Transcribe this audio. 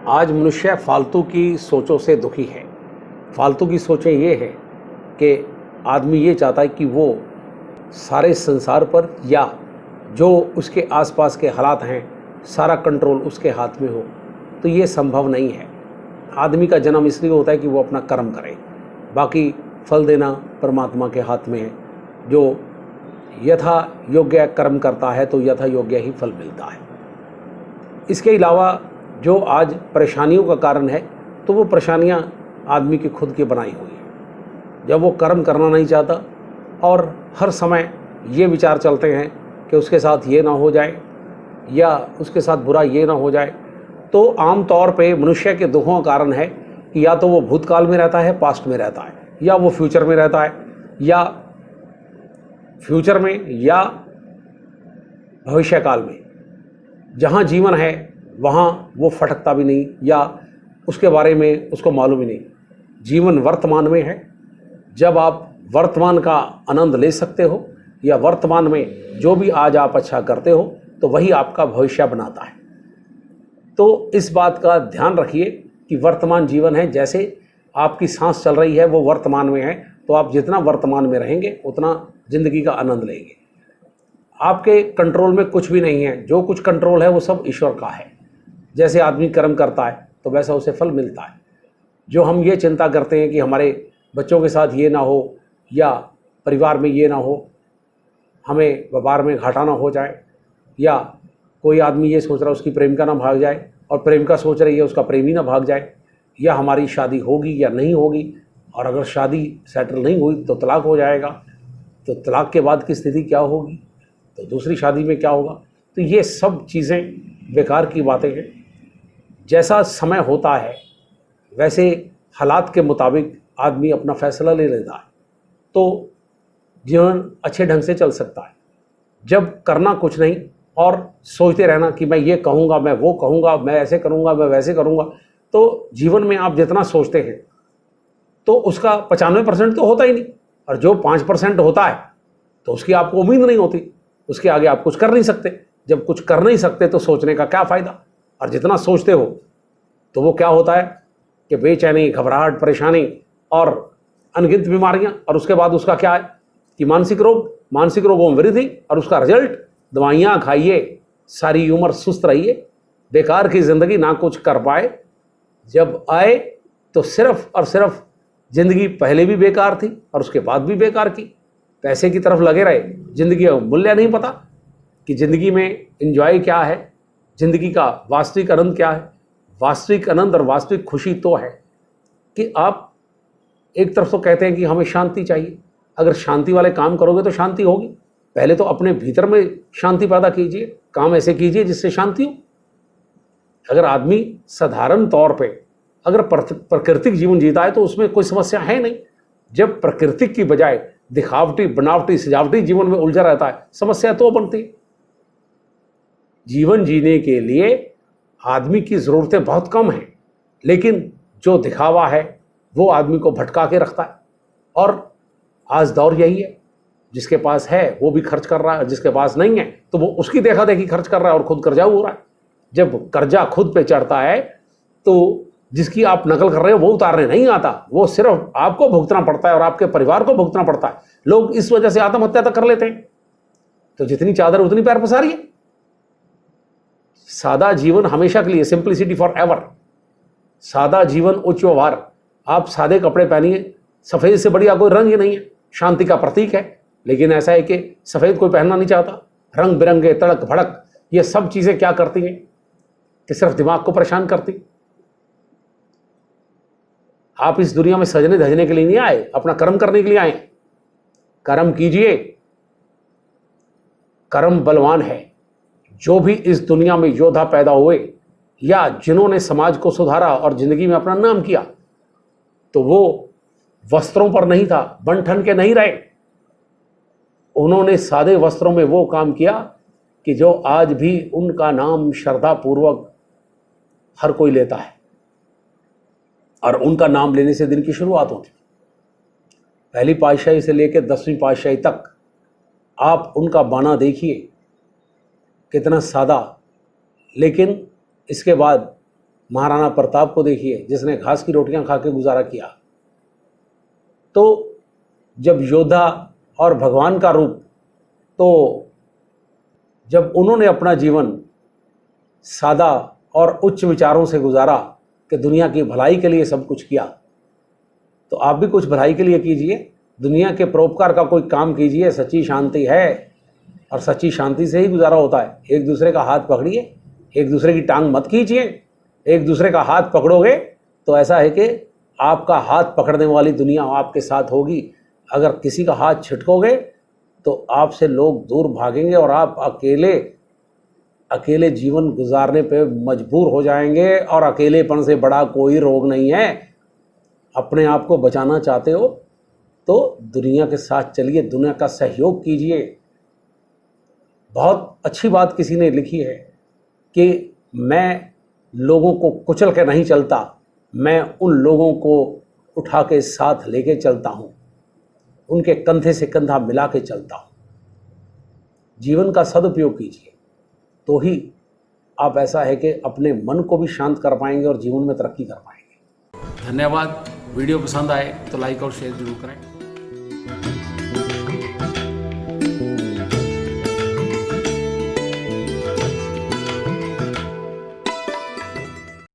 आज मनुष्य फालतू की सोचों से दुखी है। फालतू की सोचें ये है कि आदमी ये चाहता है कि वो सारे संसार पर या जो उसके आसपास के हालात हैं सारा कंट्रोल उसके हाथ में हो, तो ये संभव नहीं है। आदमी का जन्म इसलिए होता है कि वो अपना कर्म करे, बाकी फल देना परमात्मा के हाथ में है। जो यथा योग्य कर्म करता है तो यथा योग्य ही फल मिलता है। इसके अलावा जो आज परेशानियों का कारण है, तो वो परेशानियां आदमी की खुद की बनाई हुई है। जब वो कर्म करना नहीं चाहता और हर समय ये विचार चलते हैं कि उसके साथ ये ना हो जाए या उसके साथ बुरा ये ना हो जाए, तो आम तौर पे मनुष्य के दुखों का कारण है कि या तो वो भूतकाल में रहता है, पास्ट में रहता है, या वो फ्यूचर में रहता है, या फ्यूचर में या भविष्य काल में। जहाँ जीवन है वहाँ वो फटकता भी नहीं या उसके बारे में उसको मालूम ही नहीं। जीवन वर्तमान में है। जब आप वर्तमान का आनंद ले सकते हो या वर्तमान में जो भी आज आप अच्छा करते हो, तो वही आपका भविष्य बनाता है। तो इस बात का ध्यान रखिए कि वर्तमान जीवन है। जैसे आपकी सांस चल रही है वो वर्तमान में है, तो आप जितना वर्तमान में रहेंगे उतना ज़िंदगी का आनंद लेंगे। आपके कंट्रोल में कुछ भी नहीं है। जो कुछ कंट्रोल है वो सब ईश्वर का है। जैसे आदमी कर्म करता है तो वैसा उसे फल मिलता है। जो हम ये चिंता करते हैं कि हमारे बच्चों के साथ ये ना हो या परिवार में ये ना हो, हमें व्यापार में घाटा ना हो जाए, या कोई आदमी ये सोच रहा है उसकी प्रेमिका ना भाग जाए और प्रेमिका सोच रही है उसका प्रेमी ना भाग जाए, या हमारी शादी होगी या नहीं होगी, और अगर शादी सेटल नहीं हुई तो तलाक हो जाएगा, तो तलाक के बाद की स्थिति क्या होगी, तो दूसरी शादी में क्या होगा। तो ये सब चीज़ें बेकार की बातें हैं। जैसा समय होता है वैसे हालात के मुताबिक आदमी अपना फैसला ले लेता है, तो जीवन अच्छे ढंग से चल सकता है। जब करना कुछ नहीं और सोचते रहना कि मैं ये कहूँगा, मैं वो कहूँगा, मैं ऐसे करूँगा, मैं वैसे करूँगा, तो जीवन में आप जितना सोचते हैं तो उसका 95% तो होता ही नहीं, और जो 5% होता है तो उसकी आपको उम्मीद नहीं होती। उसके आगे आप कुछ कर नहीं सकते। जब कुछ कर नहीं सकते तो सोचने का क्या फ़ायदा। और जितना सोचते हो तो वो क्या होता है कि बेचैनी, घबराहट, परेशानी और अनगिनत बीमारियां, और उसके बाद उसका क्या है कि मानसिक रोगों में वृद्धि, और उसका रिजल्ट दवाइयाँ खाइए, सारी उम्र सुस्त रहिए, बेकार की ज़िंदगी, ना कुछ कर पाए। जब आए तो सिर्फ और सिर्फ ज़िंदगी पहले भी बेकार थी और उसके बाद भी बेकार की। पैसे की तरफ लगे रहे, ज़िंदगी का मूल्य नहीं पता कि ज़िंदगी में एंजॉय क्या है, ज़िंदगी का वास्तविक आनंद क्या है। वास्तविक आनंद और वास्तविक खुशी तो है कि आप एक तरफ तो कहते हैं कि हमें शांति चाहिए। अगर शांति वाले काम करोगे तो शांति होगी। पहले तो अपने भीतर में शांति पैदा कीजिए, काम ऐसे कीजिए जिससे शांति हो। अगर आदमी साधारण तौर पे अगर प्राकृतिक जीवन जीता है तो उसमें कोई समस्या है नहीं। जब प्राकृतिक की बजाय दिखावटी, बनावटी, सजावटी जीवन में उलझा रहता है, समस्या तो बनती है। जीवन जीने के लिए आदमी की ज़रूरतें बहुत कम हैं, लेकिन जो दिखावा है वो आदमी को भटका के रखता है। और आज दौर यही है, जिसके पास है वो भी खर्च कर रहा है, जिसके पास नहीं है तो वो उसकी देखा देखी खर्च कर रहा है और खुद कर्जा हो रहा है। जब कर्जा खुद पे चढ़ता है तो जिसकी आप नकल कर रहे हो वो उतारने नहीं आता, वो सिर्फ आपको भुगतना पड़ता है और आपके परिवार को भुगतना पड़ता है। लोग इस वजह से आत्महत्या तक कर लेते हैं। तो जितनी चादर उतनी पैर पसारिए। सादा जीवन हमेशा के लिए, सिंप्लिसिटी फॉर एवर। सादा जीवन उच्च व्यवहार। आप सादे कपड़े पहनिए, सफ़ेद से बढ़िया कोई रंग ही नहीं है, शांति का प्रतीक है। लेकिन ऐसा है कि सफ़ेद कोई पहनना नहीं चाहता। रंग बिरंगे, तड़क भड़क, ये सब चीज़ें क्या करती हैं कि सिर्फ दिमाग को परेशान करती। आप इस दुनिया में सजने धजने के लिए नहीं आए, अपना कर्म करने के लिए आए। कर्म कीजिए। कर्म बलवान है। जो भी इस दुनिया में योद्धा पैदा हुए या जिन्होंने समाज को सुधारा और जिंदगी में अपना नाम किया, तो वो वस्त्रों पर नहीं था, बन ठन के नहीं रहे। उन्होंने सादे वस्त्रों में वो काम किया कि जो आज भी उनका नाम श्रद्धा पूर्वक हर कोई लेता है, और उनका नाम लेने से दिन की शुरुआत होती। पहली पातशाही से लेकर 10वीं पातशाही तक आप उनका बाना देखिए, कितना सादा। लेकिन इसके बाद महाराणा प्रताप को देखिए, जिसने घास की रोटियां खा के गुजारा किया। तो जब योद्धा और भगवान का रूप, तो जब उन्होंने अपना जीवन सादा और उच्च विचारों से गुजारा कि दुनिया की भलाई के लिए सब कुछ किया, तो आप भी कुछ भलाई के लिए कीजिए, दुनिया के परोपकार का कोई काम कीजिए। सच्ची शांति है और सच्ची शांति से ही गुजारा होता है। एक दूसरे का हाथ पकड़िए, एक दूसरे की टांग मत खींचिए। एक दूसरे का हाथ पकड़ोगे तो ऐसा है कि आपका हाथ पकड़ने वाली दुनिया आपके साथ होगी। अगर किसी का हाथ छिटकोगे तो आपसे लोग दूर भागेंगे और आप अकेले जीवन गुजारने पे मजबूर हो जाएंगे। और अकेलेपन से बड़ा कोई रोग नहीं है। अपने आप को बचाना चाहते हो तो दुनिया के साथ चलिए, दुनिया का सहयोग कीजिए। बहुत अच्छी बात किसी ने लिखी है कि मैं लोगों को कुचल के नहीं चलता, मैं उन लोगों को उठा के साथ लेके चलता हूँ, उनके कंधे से कंधा मिला के चलता हूँ। जीवन का सदुपयोग कीजिए, तो ही आप ऐसा है कि अपने मन को भी शांत कर पाएंगे और जीवन में तरक्की कर पाएंगे। धन्यवाद। वीडियो पसंद आए तो लाइक और शेयर जरूर करें।